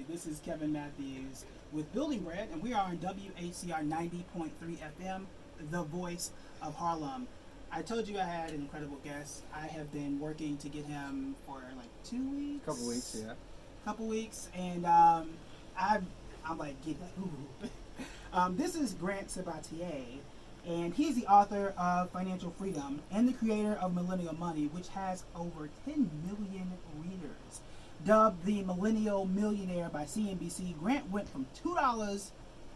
This is Kevin Matthews with BuildingBread, and we are on WHCR 90.3 FM, the voice of Harlem. I told you I had an incredible guest. I have been working to get him for like 2 weeks. Couple weeks, yeah. Couple weeks, and I'm like, get that. Ooh. This is Grant Sabatier, and he's the author of Financial Freedom and the creator of Millennial Money, which has over 10 million readers. Dubbed the Millennial Millionaire by CNBC, Grant went from $2,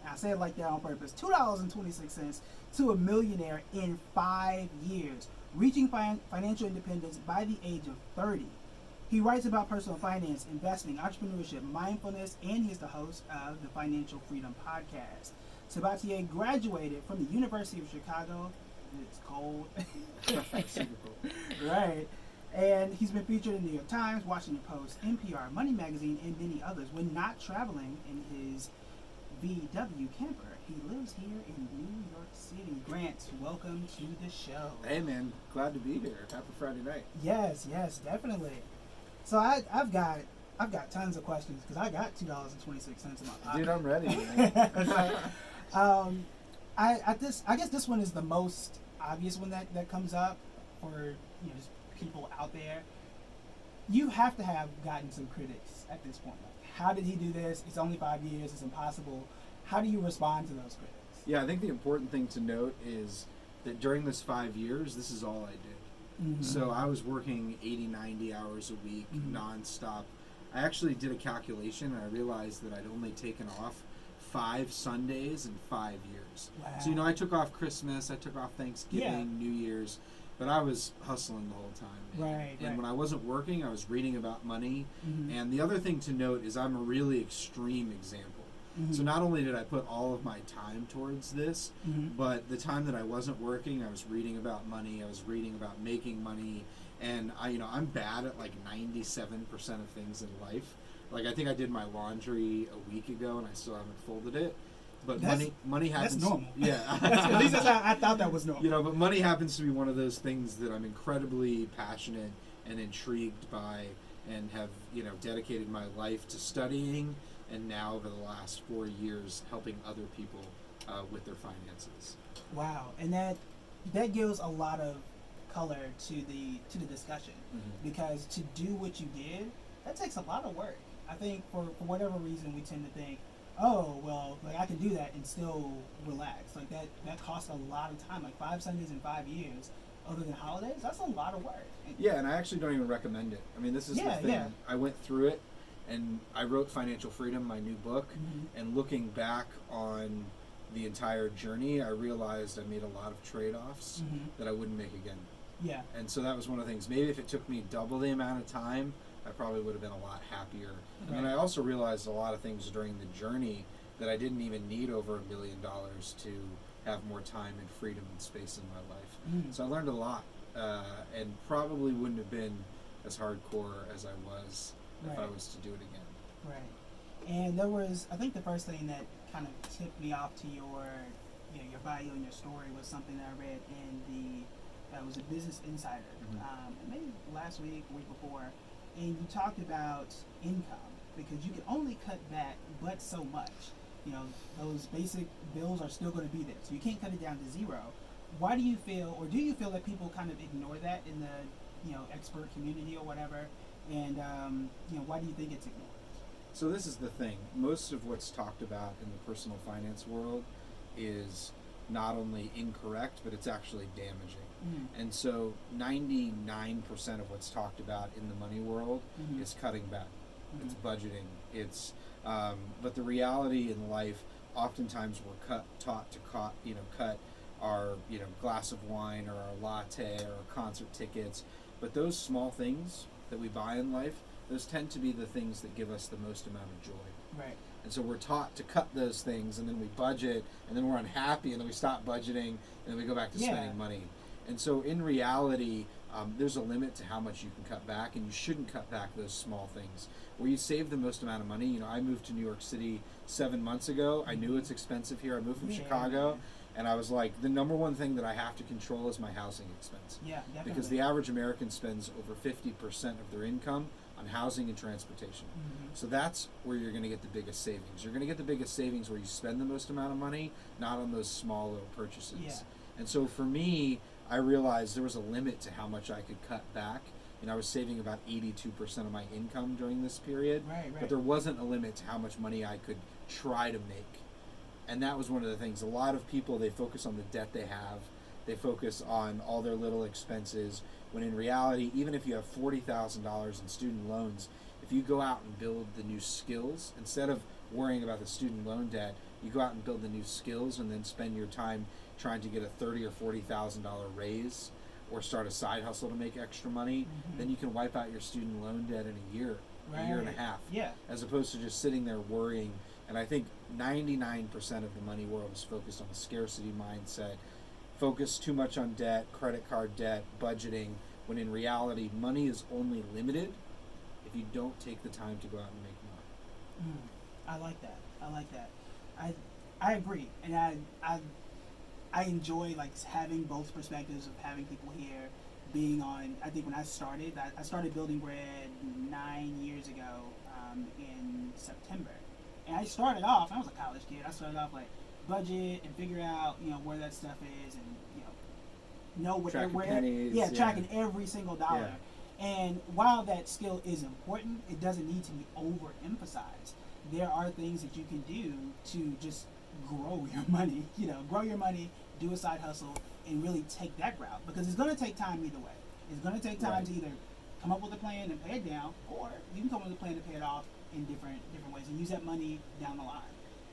I say it like that on purpose, $2.26 to a millionaire in 5 years, reaching financial independence by the age of 30. He writes about personal finance, investing, entrepreneurship, mindfulness, and he's the host of the Financial Freedom Podcast. Sabatier graduated from the University of Chicago. It's cold. Super cool. Right. And he's been featured in the New York Times, Washington Post, NPR, Money Magazine, and many others. When not traveling in his VW camper, he lives here in New York City. Grant, welcome to the show. Hey man, glad to be here. Happy Friday night. Yes, definitely. So I've got tons of questions because I got $2.26 in my pocket. Dude, I'm ready. Man. I guess this one is the most obvious one that comes up for just people out there. You have to have gotten some critics at this point. Like, how did he do this? It's only 5 years. It's impossible. How do you respond to those critics? Yeah, I think the important thing to note is that during this 5 years, this is all I did. Mm-hmm. So I was working 80, 90 hours a week, nonstop. I actually did a calculation and I realized that I'd only taken off 5 Sundays in 5 years. Wow. So, I took off Christmas, I took off Thanksgiving, New Year's, but I was hustling the whole time. Right. And when I wasn't working, I was reading about money. Mm-hmm. And the other thing to note is I'm a really extreme example. Mm-hmm. So not only did I put all of my time towards this, Mm-hmm. but the time that I wasn't working, I was reading about money, I was reading about making money, and I'm bad at like 97% of things in life. Like I think I did my laundry a week ago and I still haven't folded it. But money happens. That's normal. Yeah. At least that's how I thought that was normal. But money happens to be one of those things that I'm incredibly passionate and intrigued by, and have dedicated my life to studying, and now over the last 4 years helping other people with their finances. Wow, and that gives a lot of color to the discussion, because to do what you did, that takes a lot of work. I think for whatever reason we tend to think, oh well, like I can do that and still relax. Like that costs a lot of time. Like 5 Sundays in 5 years, other than holidays, that's a lot of work. Yeah, and I actually don't even recommend it. I mean, this is the thing. Yeah. I went through it, and I wrote Financial Freedom, my new book, and looking back on the entire journey, I realized I made a lot of trade-offs that I wouldn't make again. Yeah. And so that was one of the things. Maybe if it took me double the amount of time, I probably would have been a lot happier. Right. And I also realized a lot of things during the journey that I didn't even need over $1 million to have more time and freedom and space in my life. So I learned a lot, and probably wouldn't have been as hardcore as I was if I was to do it again. Right. And there was, I think the first thing that kind of tipped me off to your bio and your story was something that I read in it was a Business Insider, maybe last week, week before, and you talked about income, because you can only cut back but so much. Those basic bills are still going to be there, so you can't cut it down to zero. Why do you feel, or do you feel that people kind of ignore that in the expert community or whatever, and why do you think it's ignored? So this is the thing. Most of what's talked about in the personal finance world is not only incorrect, but it's actually damaging. And so 99% of what's talked about in the money world is cutting back. It's budgeting. It's but the reality in life, oftentimes we're taught to cut our glass of wine or our latte or our concert tickets. But those small things that we buy in life, those tend to be the things that give us the most amount of joy. Right. And so we're taught to cut those things, and then we budget, and then we're unhappy, and then we stop budgeting, and then we go back to spending money. And so in reality, there's a limit to how much you can cut back, and you shouldn't cut back those small things. Where you save the most amount of money, I moved to New York City 7 months ago. I knew it's expensive here. I moved from Chicago, and I was like, the number one thing that I have to control is my housing expense. Yeah, definitely. Because the average American spends over 50% of their income on housing and transportation. Mm-hmm. So that's where you're going to get the biggest savings. You're going to get the biggest savings where you spend the most amount of money, not on those small little purchases. Yeah. And so for me, I realized there was a limit to how much I could cut back. I was saving about 82% of my income during this period, Right. but there wasn't a limit to how much money I could try to make. And that was one of the things. A lot of people, they focus on the debt they have. They focus on all their little expenses, when in reality, even if you have $40,000 in student loans, if you go out and build the new skills, instead of worrying about the student loan debt, you go out and build the new skills and then spend your time trying to get a $30,000 or $40,000 raise or start a side hustle to make extra money, then you can wipe out your student loan debt in a year and a half, as opposed to just sitting there worrying. And I think 99% of the money world is focused on the scarcity mindset, focus too much on debt, credit card debt, budgeting, when in reality, money is only limited if you don't take the time to go out and make more. I like that. I agree, and I enjoy like having both perspectives of having people here, being on. I think when I started BuildingBread 9 years ago in September, and I started off. I was a college kid. I started off like budget and figure out where that stuff is, and know what tracking every single dollar. Yeah. And while that skill is important, it doesn't need to be overemphasized. There are things that you can do to just grow your money, do a side hustle, and really take that route, because it's going to take time either way. It's going to take time to either come up with a plan and pay it down, or you can come up with a plan to pay it off in different ways and use that money down the line.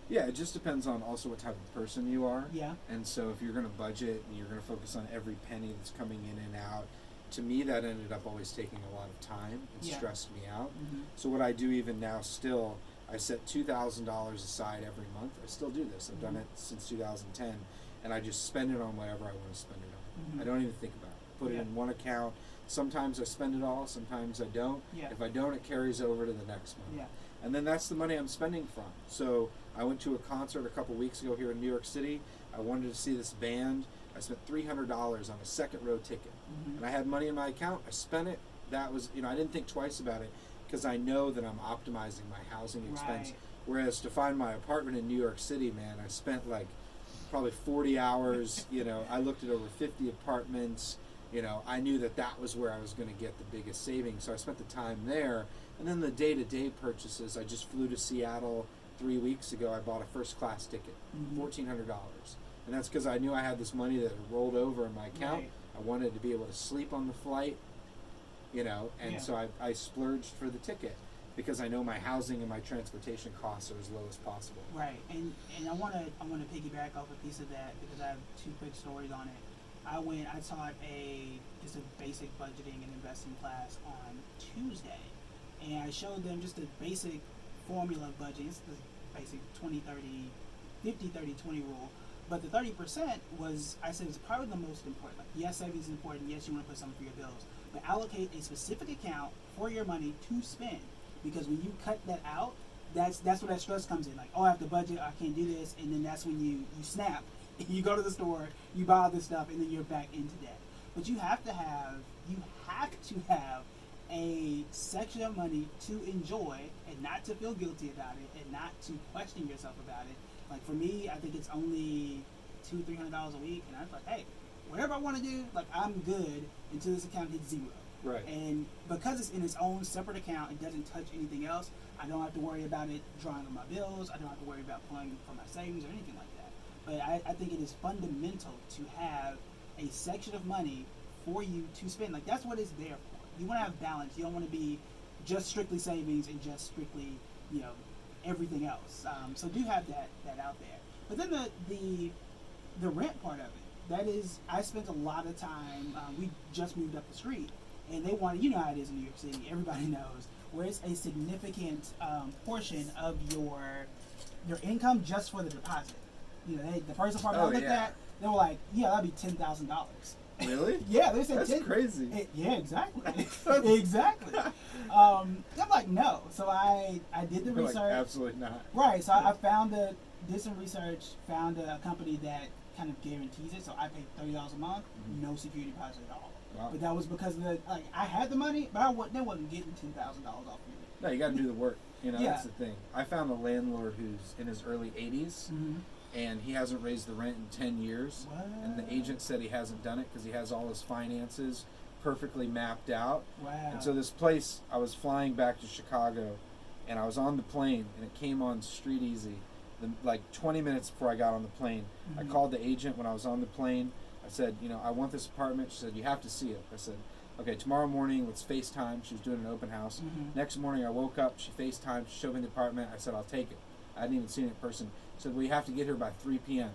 Yeah, it just depends on also what type of person you are. Yeah. And so if you're going to budget and you're going to focus on every penny that's coming in and out, to me that ended up always taking a lot of time and stressed me out. So what I do even now still, I set $2,000 aside every month. I still do this. I've done it since 2010, and I just spend it on whatever I want to spend it on. I don't even think about it. Put it in one account. Sometimes I spend it all, sometimes I don't. If I don't, it carries over to the next month. And then that's the money I'm spending from. So I went to a concert a couple weeks ago here in New York City. I wanted to see this band. I spent $300 on a second row ticket. And I had money in my account. I spent it. That was, I didn't think twice about it, because I know that I'm optimizing my housing expense. Whereas to find my apartment in New York City, man, I spent like probably 40 hours. I looked at over 50 apartments. I knew that was where I was going to get the biggest savings. So I spent the time there. And then the day-to-day purchases, I just flew to Seattle 3 weeks ago. I bought a first-class ticket, $1,400. And that's because I knew I had this money that had rolled over in my account. I wanted to be able to sleep on the flight, and so I splurged for the ticket, because I know my housing and my transportation costs are as low as possible. Right, and I want to piggyback off a piece of that, because I have two quick stories on it. I taught just a basic budgeting and investing class on Tuesday, and I showed them just a basic formula of budgeting. It's the basic 20, 30, 50, 30, 20 rule. But the 30% I said, was probably the most important. Like, yes, savings is important. Yes, you want to put something for your bills. But allocate a specific account for your money to spend. Because when you cut that out, that's where that stress comes in. Like, I have to budget, I can't do this. And then that's when you snap. You go to the store, you buy all this stuff, and then you're back into debt. But you have to have a section of money to enjoy, and not to feel guilty about it, and not to question yourself about it. Like, for me, I think it's only $200-300 a week, and I was like, hey, whatever I want to do, like, I'm good until this account hits zero. Right. And because it's in its own separate account, it doesn't touch anything else. I don't have to worry about it drawing on my bills. I don't have to worry about pulling from my savings or anything like that. But I think it is fundamental to have a section of money for you to spend. Like, that's what it's there for. You want to have balance. You don't want to be just strictly savings and just strictly, everything else. So do have that out there. But then the rent part of it, that is, I spent a lot of time, we just moved up the street, and they wanted, how it is in New York City, everybody knows, where it's a significant portion of your income just for the deposit. The first apartment I looked at, they were like, that'd be $10,000. Really? Yeah, they said that's crazy. Yeah, exactly. Exactly. I'm like, no. So I did the research. Like, absolutely not. Right. So I did some research, found a company that kind of guarantees it. So I paid $30 a month, no security deposit at all. Wow. But that was because of I had the money, but they wasn't getting $10,000 off me. No, you got to do the work. You know, Yeah. that's the thing. I found a landlord who's in his early 80s, and he hasn't raised the rent in 10 years. What? And the agent said he hasn't done it because he has all his finances perfectly mapped out. Wow. And so this place, I was flying back to Chicago, and I was on the plane, and it came on Street Easy. Like 20 minutes before I got on the plane, I called the agent when I was on the plane. I said, you know, I want this apartment. She said, you have to see it. I said, okay, tomorrow morning, let's FaceTime. She was doing an open house. Next morning, I woke up. She FaceTimed. She showed me the apartment. I said, I'll take it. I hadn't even seen it in person. She said, well, you have to get here by 3 p.m.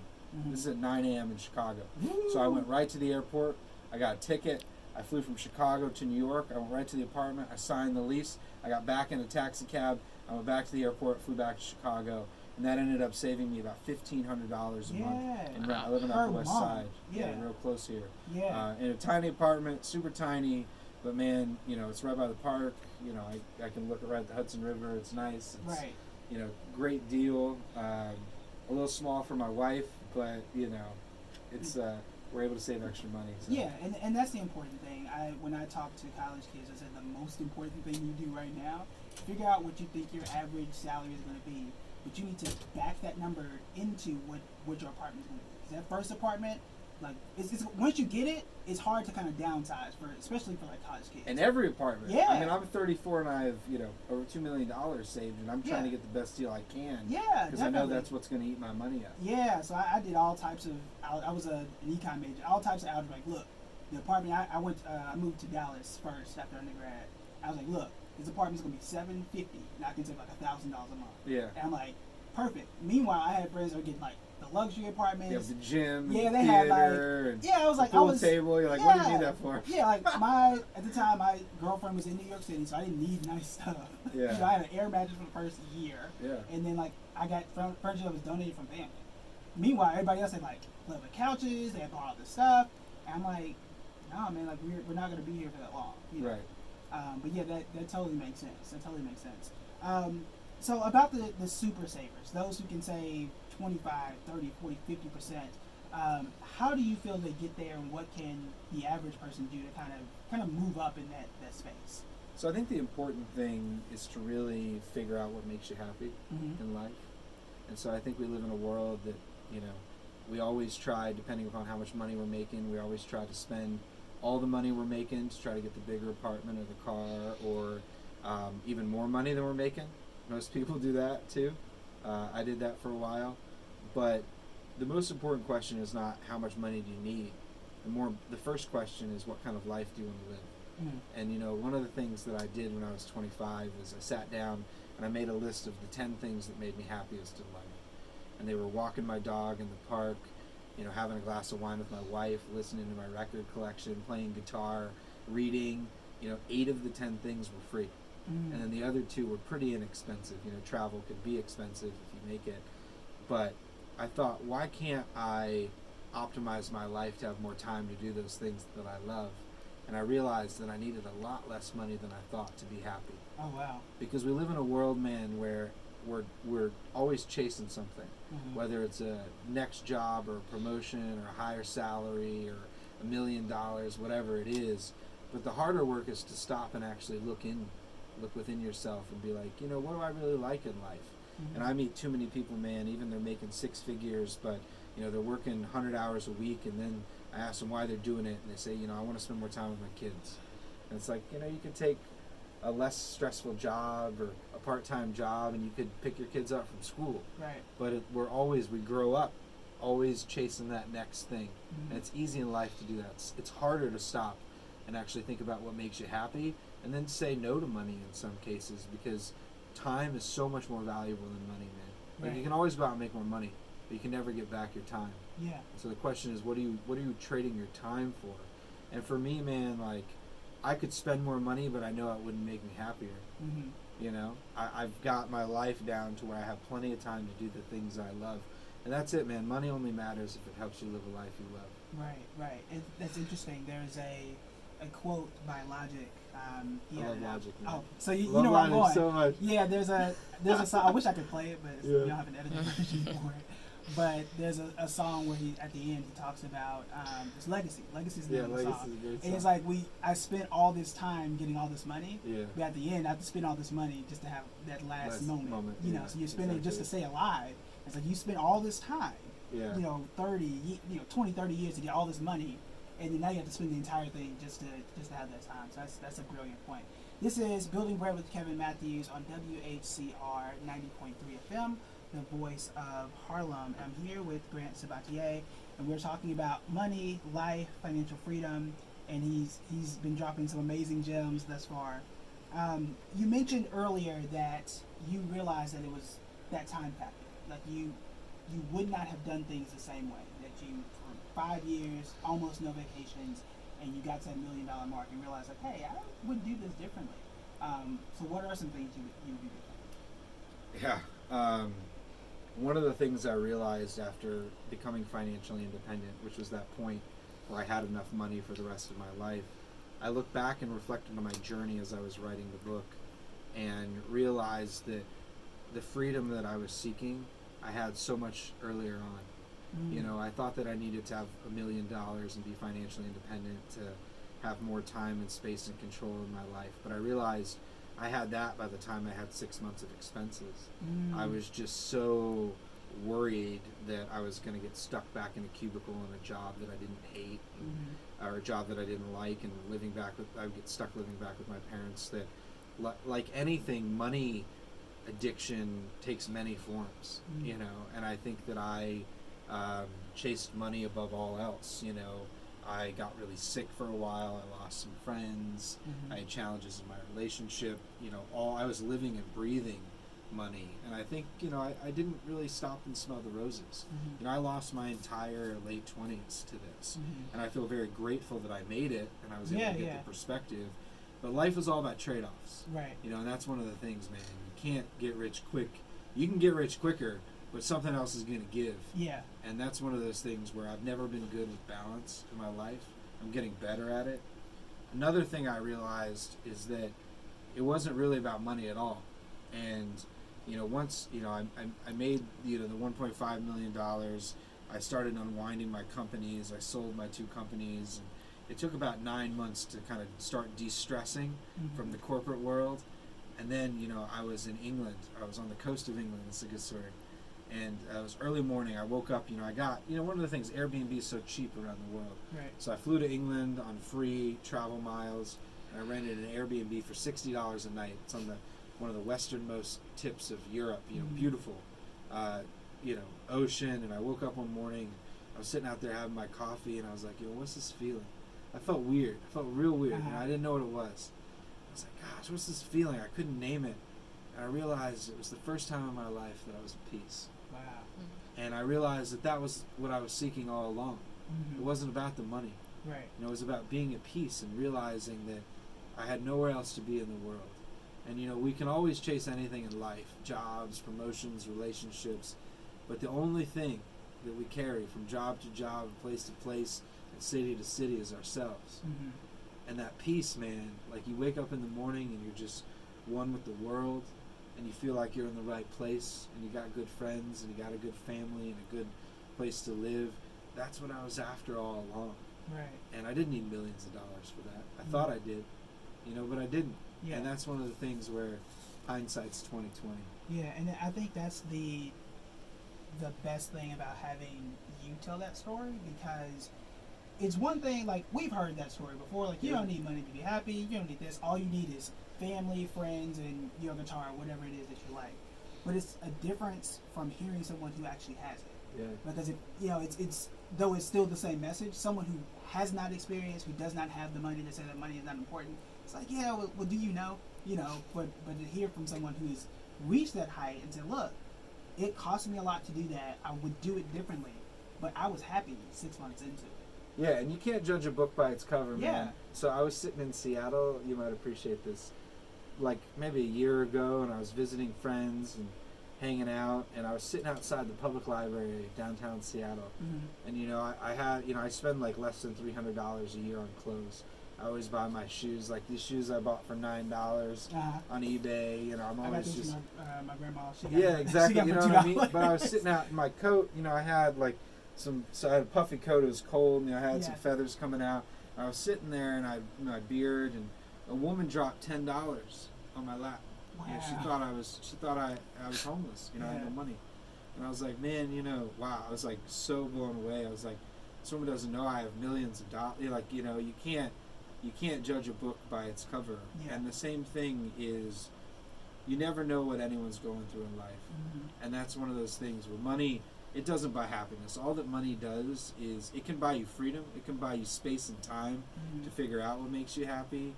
This is at 9 a.m. in Chicago. So I went right to the airport. I got a ticket. I flew from Chicago to New York. I went right to the apartment. I signed the lease. I got back in a taxi cab. I went back to the airport, flew back to Chicago. And that ended up saving me about $1,500 a month in rent. I live on the Upper West Side. Yeah, real close here. Yeah. In a tiny apartment, super tiny, but man, you know, it's right by the park. You know, I can look right at the Hudson River. It's nice. It's, right. You know, great deal. A little small for my wife, but you know, it's we're able to save extra money. So. Yeah, and that's the important thing. When I talk to college kids, I said the most important thing you do right now, figure out what you think your average salary is going to be. But you need to back that number into what your apartment is going to be. 'Cause that first apartment, like, it's once you get it, it's hard to kind of downsize especially for like college kids. And every apartment. Yeah. I mean, I'm 34 and I have over $2 million saved, and I'm trying to get the best deal I can. Yeah, because I know that's what's going to eat my money up. Yeah, so I did all types of. I was an econ major. All types of algebra. Like, look, the apartment I moved to Dallas first after undergrad. I was like, look. This apartment's gonna be $750, and I can save like $1,000 a month. Yeah. And I'm like, perfect. Meanwhile, I had friends that were getting like the luxury apartments. You have the gym. Yeah, and they the had theater, like. and Yeah, I was like, pool table. You're like, what do you need that for? Yeah, like at the time, my girlfriend was in New York City, so I didn't need nice stuff. Yeah. You know, I had an air mattress for the first year. Yeah. And then like I got furniture that was donated from family. Meanwhile, everybody else had like leather couches. They had bought all this stuff. And I'm like, nah, man, like we're not gonna be here for that long. You know? Right. But yeah, that totally makes sense. That totally makes sense. So about the super savers, those who can save 25, 30, 40, 50%, how do you feel they get there, and what can the average person do to kind of move up in that space? So I think the important thing is to really figure out what makes you happy in life. And so I think we live in a world that, you know, we always try, depending upon how much money we're making, we always try to spend all the money we're making to try to get the bigger apartment or the car, or even more money than we're making. Most people do that too. I did that for a while. But the most important question is not how much money do you need. The first question is, what kind of life do you want to live? And you know, one of the things that I did when I was 25 is I sat down and I made a list of the 10 things that made me happiest in life. And they were walking my dog in the park, you know, having a glass of wine with my wife, listening to my record collection, playing guitar, reading. You know, 8 of the 10 things were free. And then the other 2 were pretty inexpensive. You know, travel could be expensive if you make it. But I thought, why can't I optimize my life to have more time to do those things that I love? And I realized that I needed a lot less money than I thought to be happy. Oh, wow. Because we live in a world, man, where we're always chasing something, whether it's a next job or a promotion or a higher salary or $1 million, whatever it is. But the harder work is to stop and actually look within yourself and be like, you know, what do I really like in life? And I meet too many people, man, even they're making 6 figures, but you know, they're working 100 hours a week, and then I ask them why they're doing it, and they say, you know, I want to spend more time with my kids. And it's like, you know, you could take a less stressful job or a part-time job, and you could pick your kids up from school. Right. But we grow up always chasing that next thing. And it's easy in life to do that. It's harder to stop and actually think about what makes you happy, and then say no to money in some cases, because time is so much more valuable than money, man. Like, you can always go out and make more money, but you can never get back your time. Yeah. So the question is, what are you trading your time for? And for me, man, like, I could spend more money, but I know it wouldn't make me happier. You know, I've got my life down to where I have plenty of time to do the things I love. And that's it, man. Money only matters if it helps you live a life you love. Right. And that's interesting. There's a quote by Logic. I love Logic, man. Oh, so you love know where I'm Logic going. so much. Yeah, there's a song. I wish I could play it, but we don't have an edited version for it. But there's a song where he, at the end, he talks about it's legacy. Legacy's the name of the Legacy's song. a great song. And it's like I spent all this time getting all this money, Yeah. but at the end, I have to spend all this money just to have that last moment. You know, yeah, so you're spending exactly. just to stay alive. It's like you spent all this time, Yeah. 20, 30 years to get all this money, and then now you have to spend the entire thing just to have that time. So that's a brilliant point. This is Building Bread with Kevin Matthews on WHCR 90.3 FM, the voice of Harlem. I'm here with Grant Sabatier, and we're talking about money, life, financial freedom, and he's been dropping some amazing gems thus far. You mentioned earlier that you realized that it was that time factor. Like you would not have done things the same way. That you, for 5 years, almost no vacations, and you got to that $1 million mark and realized, like, hey, I would do this differently. So what are some things you would do differently? Yeah. One of the things I realized after becoming financially independent, which was that point where I had enough money for the rest of my life, I looked back and reflected on my journey as I was writing the book and realized that the freedom that I was seeking, I had so much earlier on. You know, I thought that I needed to have $1 million and be financially independent to have more time and space and control in my life. But I realized I had that by the time I had 6 months of expenses. I was just so worried that I was going to get stuck back in a cubicle in a job that I didn't hate, or a job that I didn't like, and I would get stuck living back with my parents. That, like anything, money addiction takes many forms, you know, and I think that I chased money above all else. You know, I got really sick for a while. I lost some friends. I had challenges in my relationship. You know, I was living and breathing money, and I think, you know, I didn't really stop and smell the roses. You know, I lost my entire late 20s to this, and I feel very grateful that I made it and I was able to get the perspective. But life is all about trade-offs, right? You know, and that's one of the things, man. You can't get rich quick. You can get rich quicker, but something else is going to give. Yeah. And that's one of those things where I've never been good with balance in my life. I'm getting better at it. Another thing I realized is that it wasn't really about money at all. And, you know, once, you know, I made, you know, the $1.5 million, I started unwinding my companies. I sold my 2 companies. And it took about 9 months to kind of start de-stressing from the corporate world. And then, you know, I was in England. I was on the coast of England. It's a good story. And it was early morning. I woke up, you know, I got, you know, one of the things, Airbnb is so cheap around the world. Right. So I flew to England on free travel miles, and I rented an Airbnb for $60 a night. It's on one of the westernmost tips of Europe, you know, beautiful, you know, ocean. And I woke up one morning, I was sitting out there having my coffee, and I was like, you know, what's this feeling? I felt weird. I felt real weird. You know, I didn't know what it was. I was like, gosh, what's this feeling? I couldn't name it. And I realized it was the first time in my life that I was at peace. Wow. And I realized that was what I was seeking all along. It wasn't about the money. Right. You know, it was about being at peace and realizing that I had nowhere else to be in the world. And, you know, we can always chase anything in life, jobs, promotions, relationships, but the only thing that we carry from job to job, place to place, and city to city is ourselves. And that peace, man, like you wake up in the morning and you're just one with the world, and you feel like you're in the right place, and you got good friends, and you got a good family, and a good place to live. That's what I was after all along. Right. And I didn't need millions of dollars for that. I thought I did, you know, but I didn't. Yeah. And that's one of the things where hindsight's 20/20. Yeah, and I think that's the best thing about having you tell that story, because it's one thing, like, we've heard that story before, like, you don't need money to be happy, you don't need this, all you need is family, friends, and your guitar, whatever it is that you like. But it's a difference from hearing someone who actually has it. Yeah. Because it's though it's still the same message, someone who has not experienced, who does not have the money to say that money is not important, it's like, yeah, well, do you know? You know, but to hear from someone who's reached that height and said, look, it cost me a lot to do that, I would do it differently, but I was happy 6 months into it. Yeah, and you can't judge a book by its cover, man. Yeah. So I was sitting in Seattle, you might appreciate this, like maybe a year ago, and I was visiting friends and hanging out, and I was sitting outside the public library downtown Seattle. And, you know, I had, you know, I spend like less than $300 a year on clothes. I always buy my shoes. Like these shoes I bought for $9 on eBay. You know, I'm I got always these just from my grandma. She got yeah, exactly. She got You for know what I mean? $2. But I was sitting out in my coat. You know, I had like so I had a puffy coat. It was cold. You know, I had some feathers coming out. I was sitting there and I my beard, and a woman dropped $10 on my lap. Wow. You know, she thought I was homeless. You know, I had no money. And I was like, man, you know, wow. I was like so blown away. I was like, someone doesn't know I have millions of dollars. Like, you know, you can't judge a book by its cover. Yeah. And the same thing is, you never know what anyone's going through in life. Mm-hmm. And that's one of those things where money, it doesn't buy happiness. All that money does is it can buy you freedom. It can buy you space and time to figure out what makes you happy.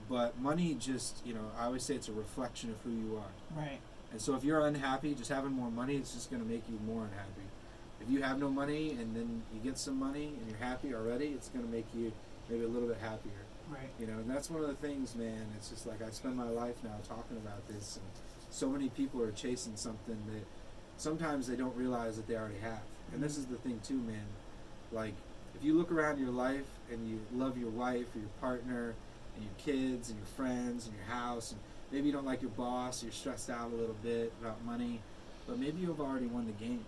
But money just, you know, I always say it's a reflection of who you are. Right. And so if you're unhappy, just having more money, it's just going to make you more unhappy. If you have no money and then you get some money and you're happy already, it's going to make you maybe a little bit happier. Right. You know, and that's one of the things, man. It's just like I spend my life now talking about this, and so many people are chasing something that sometimes they don't realize that they already have. And this is the thing too, man. Like, if you look around your life and you love your wife or your partner and your kids and your friends and your house, and maybe you don't like your boss, you're stressed out a little bit about money, but maybe you've already won the game.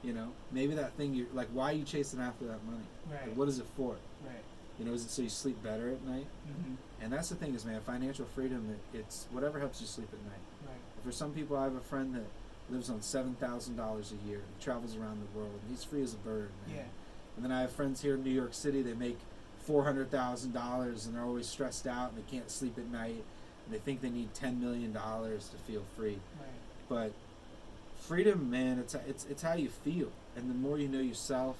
You know, maybe that thing you're like, why are you chasing after that money? Right. Like, what is it for? Right. You know, is it so you sleep better at night? And that's the thing is, man, financial freedom, it's whatever helps you sleep at night. Right. For some people, I have a friend that lives on $7,000 a year. He travels around the world. And he's free as a bird, man. Yeah. And then I have friends here in New York City. They make $400,000 and they're always stressed out and they can't sleep at night. And they think they need $10 million to feel free. Right. But freedom, man, it's how you feel. And the more you know yourself,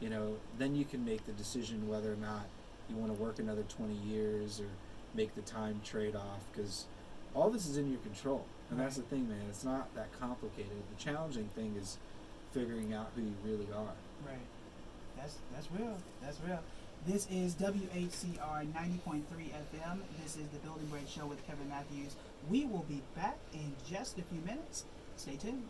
you know, then you can make the decision whether or not you want to work another 20 years or make the time trade-off, because all this is in your control. And that's the thing, man. It's not that complicated. The challenging thing is figuring out who you really are. Right. That's real. That's real. This is WHCR 90.3 FM. This is the Building Bread Show with Kevin Matthews. We will be back in just a few minutes. Stay tuned.